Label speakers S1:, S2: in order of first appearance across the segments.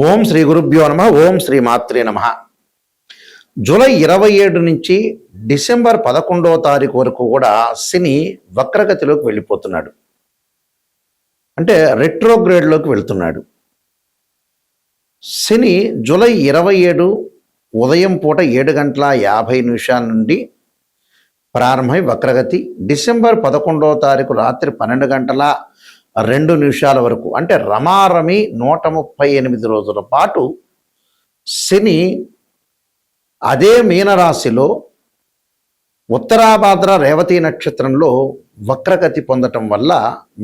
S1: ఓం శ్రీ గురుభ్యో నమ. ఓం శ్రీ మాత్రే నమ. జూలై 27 నుంచి డిసెంబర్ 11వ తారీఖు వరకు కూడా శని వక్రగతిలోకి వెళ్ళిపోతున్నాడు. అంటే రెట్రోగ్రేడ్లోకి వెళ్తున్నాడు. శని జూలై 27 ఉదయం పూట 7:50 నుండి ప్రారంభమై వక్రగతి డిసెంబర్ 11వ తారీఖు రాత్రి 12:02 వరకు, అంటే రమారమి 138 రోజుల పాటు శని అదే మీనరాశిలో ఉత్తరాభాద్ర రేవతి నక్షత్రంలో వక్రగతి పొందటం వల్ల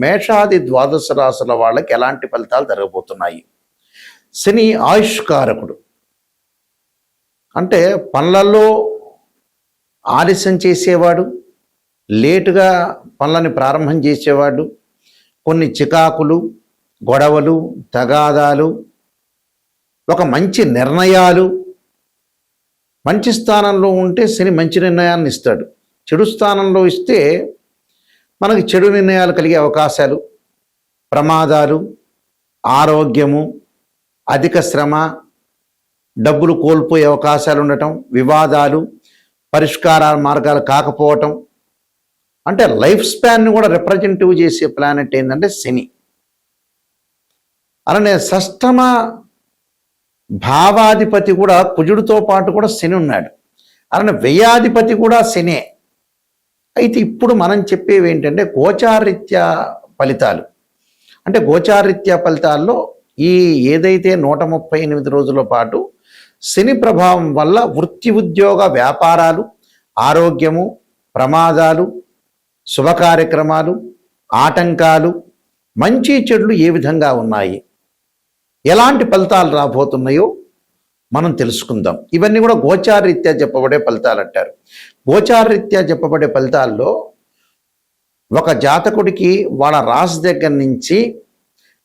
S1: మేషాది ద్వాదశ రాశుల వాళ్ళకి ఎలాంటి ఫలితాలు జరగబోతున్నాయి. శని ఆయుష్కారకుడు, అంటే పనులలో ఆలస్యం చేసేవాడు, లేటుగా పనులని ప్రారంభం చేసేవాడు, కొన్ని చికాకులు, గొడవలు, తగాదాలు, ఒక మంచి నిర్ణయాలు. మంచి స్థానంలో ఉంటే శని మంచి నిర్ణయాన్ని ఇస్తాడు. చెడు స్థానంలో ఇస్తే మనకి చెడు నిర్ణయాలు కలిగే అవకాశాలు, ప్రమాదాలు, ఆరోగ్యము, అధిక శ్రమ, డబ్బులు కోల్పోయే అవకాశాలు ఉండటం, వివాదాలు, పరిష్కార మార్గాలు కాకపోవటం. అంటే లైఫ్ స్పాన్ని కూడా రిప్రజెంటివ్ చేసే ప్లానెట్ ఏంటంటే శని. అలానే షష్టమ భావాధిపతి కూడా కుజుడితో పాటు కూడా శని ఉన్నాడు. అలానే వ్యయాధిపతి కూడా శనే. అయితే ఇప్పుడు మనం చెప్పేవి ఏంటంటే గోచారీత్యా ఫలితాలు. అంటే గోచారీత్యా ఫలితాల్లో ఈ ఏదైతే 138 రోజుల పాటు శని ప్రభావం వల్ల వృత్తి, ఉద్యోగ, వ్యాపారాలు, ఆరోగ్యము, ప్రమాదాలు, శుభ కార్యక్రమాలు, ఆటంకాలు, మంచి చెడులు ఏ విధంగా ఉన్నాయి, ఎలాంటి ఫలితాలు రాబోతున్నాయో మనం తెలుసుకుందాం. ఇవన్నీ కూడా గోచారరీత్యా చెప్పబడే ఫలితాలు అంటారు. గోచారరీత్యా చెప్పబడే ఫలితాల్లో ఒక జాతకుడికి వాళ్ళ రాశి దగ్గర నుంచి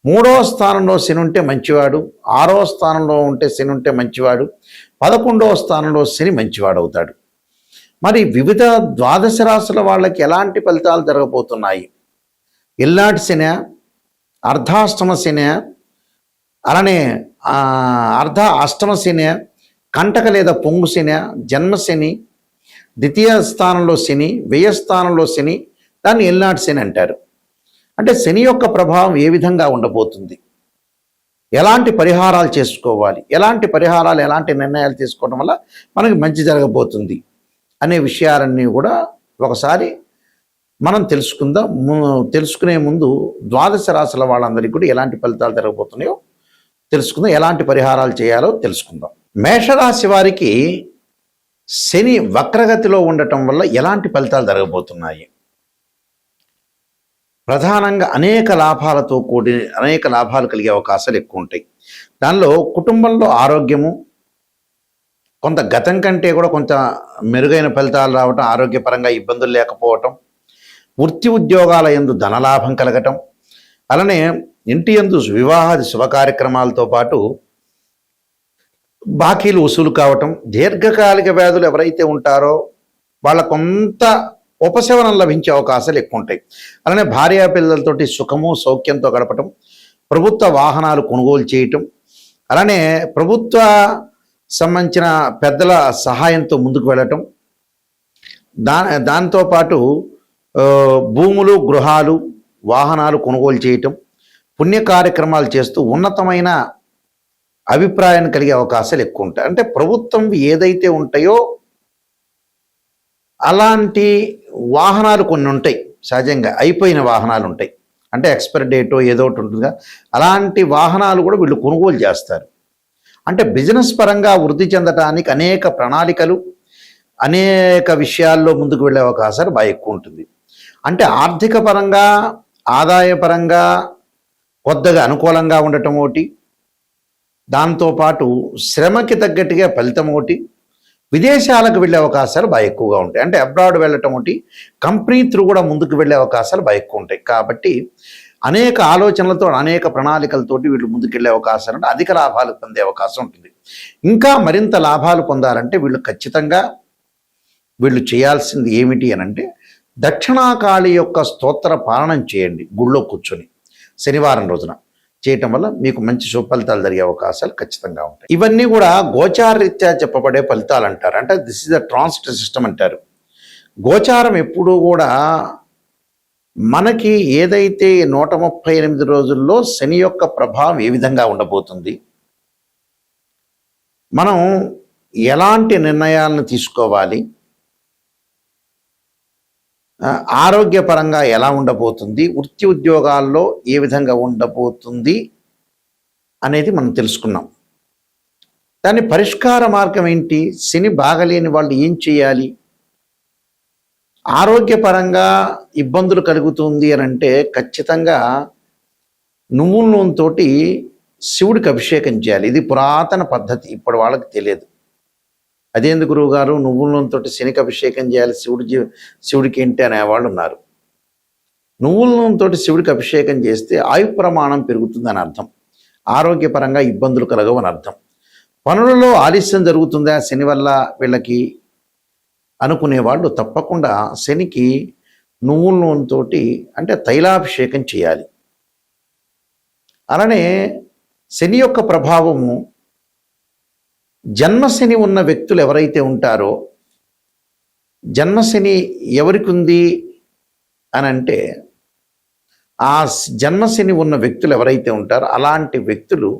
S1: 3వ స్థానంలో శని ఉంటే మంచివాడు, 6వ స్థానంలో ఉంటే శని ఉంటే మంచివాడు, 11వ స్థానంలో శని మంచివాడు అవుతాడు. మరి వివిధ ద్వాదశ రాశుల వాళ్ళకి ఎలాంటి ఫలితాలు జరగబోతున్నాయి? ఎల్లాటి శని, అర్ధాష్టమ శని, అలానే అష్టమ శని, కంటక లేదా పొంగు శని, జన్మశని, ద్వితీయ స్థానంలో శని, వ్యయ స్థానంలో శని, దాన్ని ఎల్నాటి శని అంటారు. అంటే శని యొక్క ప్రభావం ఏ విధంగా ఉండబోతుంది, ఎలాంటి పరిహారాలు చేసుకోవాలి, ఎలాంటి పరిహారాలు, ఎలాంటి నిర్ణయాలు తీసుకోవడం వల్ల మనకి మంచి జరగబోతుంది అనే విషయాలన్నీ కూడా ఒకసారి మనం తెలుసుకుందాం. తెలుసుకునే ముందు ద్వాదశ రాశుల వాళ్ళందరికీ కూడా ఎలాంటి ఫలితాలు జరగబోతున్నాయో తెలుసుకుందాం, ఎలాంటి పరిహారాలు చేయాలో తెలుసుకుందాం. మేషరాశి వారికి శని వక్రగతిలో ఉండటం వల్ల ఎలాంటి ఫలితాలు జరగబోతున్నాయి? ప్రధానంగా అనేక లాభాలు కలిగే అవకాశాలు ఎక్కువ ఉంటాయి. దానిలో కుటుంబంలో ఆరోగ్యము, కొంత గతం కంటే కూడా కొంత మెరుగైన ఫలితాలు రావటం, ఆరోగ్యపరంగా ఇబ్బందులు లేకపోవటం, వృత్తి ఉద్యోగాల యందు ధనలాభం కలగటం, అలానే ఇంటి యందు వివాహాది శుభ కార్యక్రమాలతో పాటు బాకీలు వసూలు కావటం, దీర్ఘకాలిక వ్యాధులు ఎవరైతే ఉంటారో వాళ్ళ కొంత ఉపశమనం లభించే అవకాశాలు ఎక్కువ ఉంటాయి. అలానే భార్యా పిల్లలతోటి సుఖము, సౌఖ్యంతో గడపటం, ప్రభుత్వ వాహనాలు కొనుగోలు చేయటం, అలానే ప్రభుత్వ సంబంధించిన పెద్దల సహాయంతో ముందుకు వెళ్ళటం, దాంతోపాటు భూములు, గృహాలు, వాహనాలు కొనుగోలు చేయటం, పుణ్య కార్యక్రమాలు చేస్తూ ఉన్నతమైన అభిప్రాయాన్ని కలిగే అవకాశాలు ఎక్కువ ఉంటాయి. అంటే ప్రభుత్వం ఏదైతే ఉంటాయో అలాంటి వాహనాలు కొన్ని ఉంటాయి, సహజంగా అయిపోయిన వాహనాలు ఉంటాయి, అంటే ఎక్స్పైరీ డేటో ఏదో ఒకటి ఉంటుందిగా, అలాంటి వాహనాలు కూడా వీళ్ళు కొనుగోలు చేస్తారు. అంటే బిజినెస్ పరంగా వృద్ధి చెందడానికి అనేక ప్రణాళికలు, అనేక విషయాల్లో ముందుకు వెళ్ళే అవకాశాలు బాగా ఎక్కువ ఉంటుంది. అంటే ఆర్థిక పరంగా, ఆదాయపరంగా కొద్దిగా అనుకూలంగా ఉండటం ఒకటి, దాంతోపాటు శ్రమకి తగ్గట్టుగా ఫలితం ఒకటి, విదేశాలకు వెళ్ళే అవకాశాలు బాగా ఎక్కువగా ఉంటాయి. అంటే అబ్రాడ్ వెళ్ళటం ఒకటి, కంపెనీ త్రూ కూడా ముందుకు వెళ్ళే అవకాశాలు బాగా ఎక్కువ ఉంటాయి. కాబట్టి అనేక ఆలోచనలతో, అనేక ప్రణాళికలతోటి వీళ్ళు ముందుకెళ్ళే అవకాశాలు ఉంటే అధిక లాభాలు పొందే అవకాశం ఉంటుంది. ఇంకా మరింత లాభాలు పొందాలంటే వీళ్ళు ఖచ్చితంగా చేయాల్సింది ఏమిటి అనంటే దక్షిణాకాళి యొక్క స్తోత్ర పాలనం చేయండి గుళ్ళో కూర్చొని శనివారం రోజున. చేయటం వల్ల మీకు మంచి సుఫలితాలు జరిగే అవకాశాలు ఖచ్చితంగా ఉంటాయి. ఇవన్నీ కూడా గోచారరీత్యా చెప్పబడే ఫలితాలు అంటారు. అంటే this is the transit system అంటారు. గోచారం ఎప్పుడూ కూడా మనకి ఏదైతే 138 రోజుల్లో శని యొక్క ప్రభావం ఏ విధంగా ఉండబోతుంది, మనం ఎలాంటి నిర్ణయాలను తీసుకోవాలి, ఆరోగ్యపరంగా ఎలా ఉండబోతుంది, వృత్తి ఉద్యోగాల్లో ఏ విధంగా ఉండబోతుంది అనేది మనం తెలుసుకున్నాం. దాని పరిష్కార మార్గం ఏంటి, శని బాగలేని వాళ్ళు ఏం చేయాలి, ఆరోగ్యపరంగా ఇబ్బందులు కలుగుతుంది అని అంటే ఖచ్చితంగా నువ్వుల నూనెతో శివుడికి అభిషేకం చేయాలి. ఇది పురాతన పద్ధతి, ఇప్పుడు వాళ్ళకి తెలియదు. అదేందుకు గురువుగారు నువ్వుల నూనెతో శనికి అభిషేకం చేయాలి, శివుడికి ఏంటి అనేవాళ్ళు ఉన్నారు. నువ్వుల నూనెతో శివుడికి అభిషేకం చేస్తే ఆయు ప్రమాణం పెరుగుతుందని అర్థం, ఆరోగ్యపరంగా ఇబ్బందులు కలగవని అర్థం. పనులలో ఆలస్యం జరుగుతుందా శని వల్ల వీళ్ళకి అనుకునేవాళ్ళు తప్పకుండా శనికి నువ్వుల నూనెతో అంటే తైలాభిషేకం చేయాలి. అలానే శని యొక్క ప్రభావము జన్మశని ఉన్న వ్యక్తులు ఎవరైతే ఉంటారో, జన్మశని ఎవరికి ఉంది అని అంటే ఆ జన్మశని ఉన్న వ్యక్తులు ఎవరైతే ఉంటారో అలాంటి వ్యక్తులు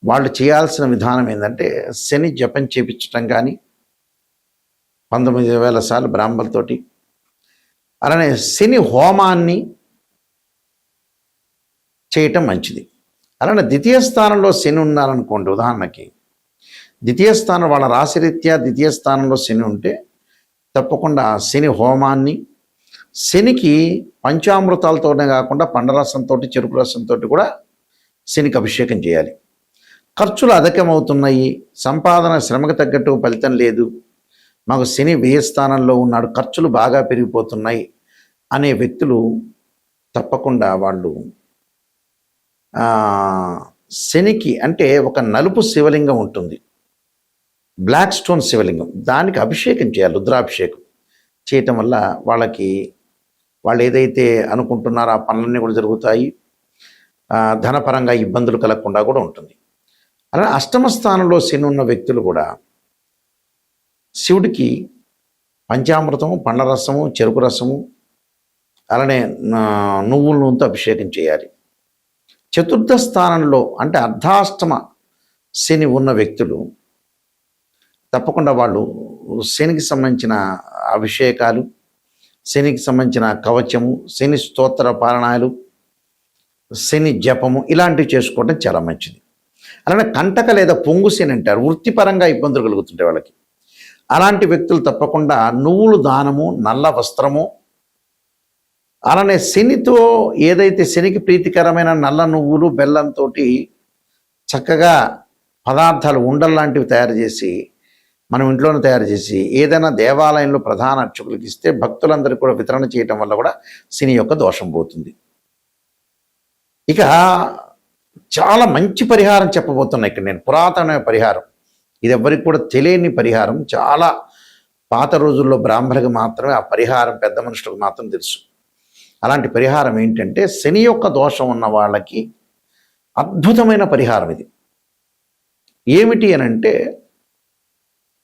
S1: వాళ్ళు చేయాల్సిన విధానం ఏంటంటే శని జపం చేపించటం కానీ 19,000 సార్లు బ్రాహ్మణులతోటి, అలానే శని హోమాన్ని చేయటం మంచిది. అలానే ద్వితీయ స్థానంలో శని ఉన్నారనుకోండి, ఉదాహరణకి ద్వితీయ స్థానం వాళ్ళ రాశిరీత్యా ద్వితీయ స్థానంలో శని ఉంటే తప్పకుండా శని హోమాన్ని, శనికి పంచామృతాలతోనే కాకుండా పండరసంతో చెరుకు రసంతో కూడా శనికి అభిషేకం చేయాలి. ఖర్చులు అధికమవుతున్నాయి, సంపాదన శ్రమకు తగ్గట్టు ఫలితం లేదు, మాకు శని వ్యయ స్థానంలో ఉన్నాడు, ఖర్చులు బాగా పెరిగిపోతున్నాయి అనే వ్యక్తులు తప్పకుండా వాళ్ళు శనికి అంటే ఒక నలుపు శివలింగం ఉంటుంది, బ్లాక్ స్టోన్ శివలింగం, దానికి అభిషేకం చేయాలి. రుద్రాభిషేకం చేయటం వల్ల వాళ్ళు ఏదైతే అనుకుంటున్నారో ఆ పనులన్నీ కూడా జరుగుతాయి, ధనపరంగా ఇబ్బందులు కలగకుండా కూడా ఉంటుంది. అలానే అష్టమ స్థానంలో శని ఉన్న వ్యక్తులు కూడా శివుడికి పంచామృతము, పండ్లరసము, చెరుకు రసము, అలానే నువ్వుల నూనెతో అభిషేకం చేయాలి. చతుర్థ స్థానంలో అంటే అర్ధాష్టమ శని ఉన్న వ్యక్తులు తప్పకుండా వాళ్ళు శనికి సంబంధించిన అభిషేకాలు, శనికి సంబంధించిన కవచము, శని స్తోత్ర పారాయణాలు, శని జపము ఇలాంటివి చేసుకోవడం చాలా మంచిది. అలానే కంటక లేదా పొంగు శని అంటారు, వృత్తిపరంగా ఇబ్బందులు కలుగుతుంటాయి వాళ్ళకి. అలాంటి వ్యక్తులు తప్పకుండా నువ్వులు దానము, నల్ల వస్త్రము, అలానే శనితో ఏదైతే శనికి ప్రీతికరమైన నల్ల నువ్వులు బెల్లంతో చక్కగా పదార్థాలు ఉండల్లాంటివి తయారు చేసి మనం ఇంట్లోనే తయారు చేసి ఏదైనా దేవాలయంలో ప్రధాన అర్చకులకు ఇస్తే భక్తులందరికీ కూడా వితరణ చేయటం వల్ల కూడా శని యొక్క దోషం పోతుంది. ఇక చాలా మంచి పరిహారం చెప్పబోతున్నా ఇక్కడ నేను, పురాతన పరిహారం, ఇది ఎవరికి కూడా తెలియని పరిహారం, చాలా పాత రోజుల్లో బ్రాహ్మణులకు మాత్రమే ఆ పరిహారం, పెద్ద మనుషులకు మాత్రం తెలుసు. అలాంటి పరిహారం ఏంటంటే శని యొక్క దోషం ఉన్న వాళ్ళకి అద్భుతమైన పరిహారం ఇది. ఏమిటి అని అంటే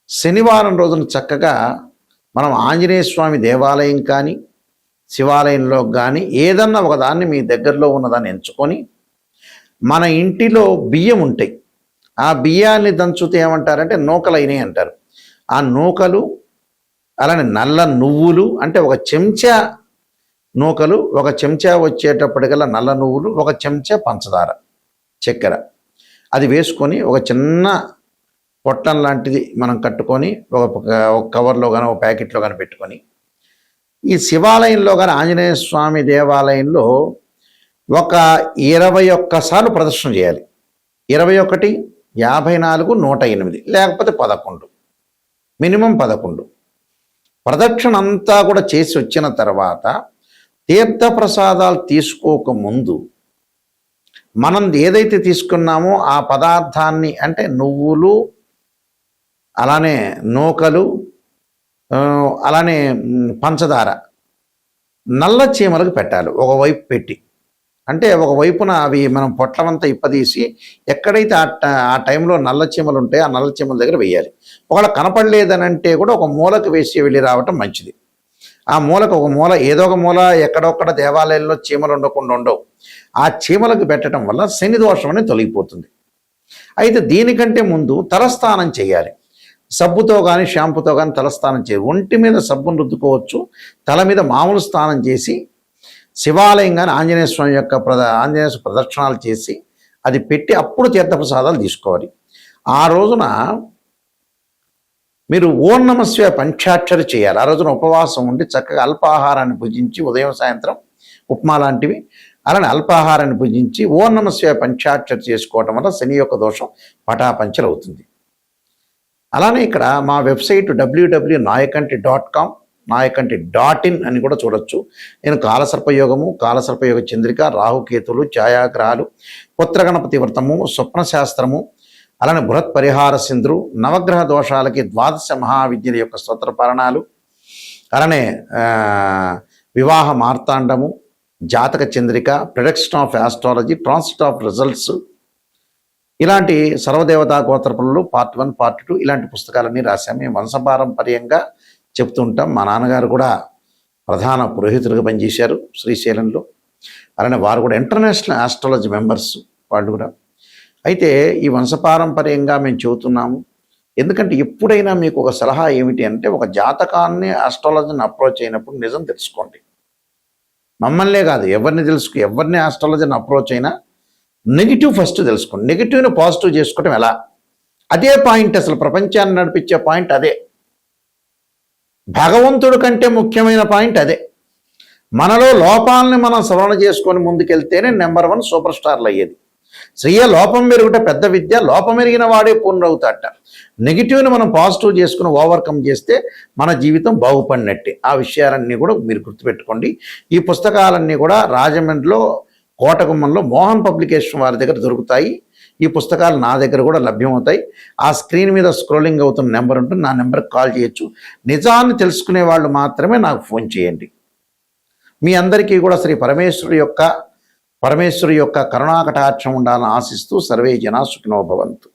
S1: శనివారం రోజున చక్కగా మనం ఆంజనేయ స్వామి దేవాలయం కానీ శివాలయంలో కానీ ఏదన్నా ఒకదాన్ని మీ దగ్గరలో ఉన్నదాన్ని ఎంచుకొని, మన ఇంటిలో బియ్యం ఉంటాయి, ఆ బియ్యాన్ని దంచుతే ఏమంటారంటే నూకలైనవి అంటారు. ఆ నూకలు, అలానే నల్ల నువ్వులు అంటే ఒక చెంచా నూకలు, ఒక చెంచా వచ్చేటప్పటికల్లా నల్ల నువ్వులు, ఒక చెంచా పంచదార, చక్కెర, అది వేసుకొని ఒక చిన్న పొట్టం లాంటిది మనం కట్టుకొని ఒక కవర్లో కానీ ఒక ప్యాకెట్లో కానీ పెట్టుకొని ఈ శివాలయంలో కానీ ఆంజనేయ స్వామి దేవాలయంలో ఒక 21 సార్లు ప్రదర్శన చేయాలి. 21, 54, 108 లేకపోతే 11, మినిమం 11 ప్రదక్షిణ అంతా కూడా చేసి వచ్చిన తర్వాత తీర్థప్రసాదాలు తీసుకోకముందు మనం ఏదైతే తీసుకున్నామో ఆ పదార్థాన్ని అంటే నువ్వులు, అలానే నూకలు, అలానే పంచదార నల్ల చీమలకు పెట్టాలి ఒకవైపు పెట్టి. అంటే ఒకవైపున అవి మనం పొట్లమంతా ఇప్పదీసి ఎక్కడైతే ఆ టైంలో నల్ల చీమలు ఉంటాయో ఆ నల్ల చీమల దగ్గర వేయాలి. ఒకవేళ కనపడలేదని అంటే కూడా ఒక మూలకు వేసి వెళ్ళి రావటం మంచిది. ఆ మూలకు ఒక మూల ఏదో ఒక మూల ఎక్కడొక్కడ దేవాలయంలో చీమలు ఉండకుండా ఉండవు. ఆ చీమలకు పెట్టడం వల్ల శని దోషం అనేది తొలగిపోతుంది. అయితే దీనికంటే ముందు తలస్నానం చేయాలి. సబ్బుతో కానీ షాంపుతో కానీ తలస్నానం చేయాలి. ఒంటి మీద సబ్బును రుద్దుకోవచ్చు, తల మీద మామూలు స్నానం చేసి శివాలయం కానీ ఆంజనేయ స్వామి యొక్క ఆంజనేయ స్వామి ప్రదక్షిణాలు చేసి అది పెట్టి అప్పుడు తీర్థప్రసాదాలు తీసుకోవాలి. ఆ రోజున మీరు ఓం నమః శివాయ పంచాక్షరి చేయాలి. ఆ రోజున ఉపవాసం ఉండి చక్కగా అల్పాహారాన్ని భుజించి ఉదయం సాయంత్రం ఉప్మా లాంటివి అలానే అల్పాహారాన్ని భుజించి ఓం నమః శివాయ పంచాక్షరి చేసుకోవటం వల్ల శని యొక్క దోషం పటాపంచలు అవుతుంది. అలానే ఇక్కడ మా వెబ్సైట్ www.nayakanti.com nayakanti.in అని కూడా చూడొచ్చు. నేను కాలసర్పయోగము, కాలసర్పయోగ చంద్రిక, రాహుకేతులు, ఛాయాగ్రహాలు, పుత్రగణపతి వ్రతము, స్వప్న శాస్త్రము, అలానే బృహత్ పరిహార సింధురు, నవగ్రహ దోషాలకి ద్వాదశ మహావిద్యల యొక్క స్తోత్ర పరణాలు, అలానే వివాహ మార్తాండము, జాతక Chandrika, prediction of astrology, transit of results, ఇలాంటి సర్వదేవతా గోత్రపులు పార్ట్ 1 పార్ట్ 2 ఇలాంటి పుస్తకాలన్నీ రాశాము. మేము వంశపారంపర్యంగా చెప్తూ ఉంటాం. మా నాన్నగారు కూడా ప్రధాన పురోహితులుగా పనిచేశారు శ్రీశైలంలో. అలానే వారు కూడా ఇంటర్నేషనల్ ఆస్ట్రాలజీ మెంబర్స్ వాళ్ళు కూడా. అయితే ఈ వంశపారంపర్యంగా మేము చెబుతున్నాము. ఎందుకంటే ఎప్పుడైనా మీకు ఒక సలహా ఏమిటి అంటే, ఒక జాతకాన్ని ఆస్ట్రాలజీని అప్రోచ్ అయినప్పుడు నిజం తెలుసుకోండి. మమ్మల్నే కాదు ఎవరిని ఆస్ట్రాలజీని అప్రోచ్ అయినా నెగిటివ్ ఫస్ట్ తెలుసుకోండి. నెగిటివ్ని పాజిటివ్ చేసుకోవటం ఎలా, అదే పాయింట్. అసలు ప్రపంచాన్ని నడిపించే పాయింట్ అదే. భగవంతుడి కంటే ముఖ్యమైన పాయింట్ అదే. మనలో లోపాలని మనం సవరణ చేసుకొని ముందుకెళ్తేనే నెంబర్ 1 సూపర్ స్టార్లు అయ్యేది. స్త్రీయ లోపం మెరుగుట పెద్ద విద్య, లోపం మెరిగిన వాడే పూర్ణవుతాట. నెగిటివ్ని మనం పాజిటివ్ చేసుకుని ఓవర్కమ్ చేస్తే మన జీవితం బాగుపడినట్టే. ఆ విషయాలన్నీ కూడా మీరు గుర్తుపెట్టుకోండి. ఈ పుస్తకాలన్నీ కూడా రాజమండ్రిలో కోటగుమ్మంలో మోహన్ పబ్లికేషన్ వారి దగ్గర దొరుకుతాయి. ఈ పుస్తకాలు నా దగ్గర కూడా లభ్యమవుతాయి. ఆ స్క్రీన్ మీద స్క్రోలింగ్ అవుతున్న నెంబర్ ఉంటుంది, నా నెంబర్కి కాల్ చేయొచ్చు. నిజాన్ని తెలుసుకునే వాళ్ళు మాత్రమే నాకు ఫోన్ చేయండి. మీ అందరికీ కూడా శ్రీ పరమేశ్వరు యొక్క కరుణాకటాక్షం ఉండాలని ఆశిస్తూ సర్వే జనా సుఖినో భవంతు.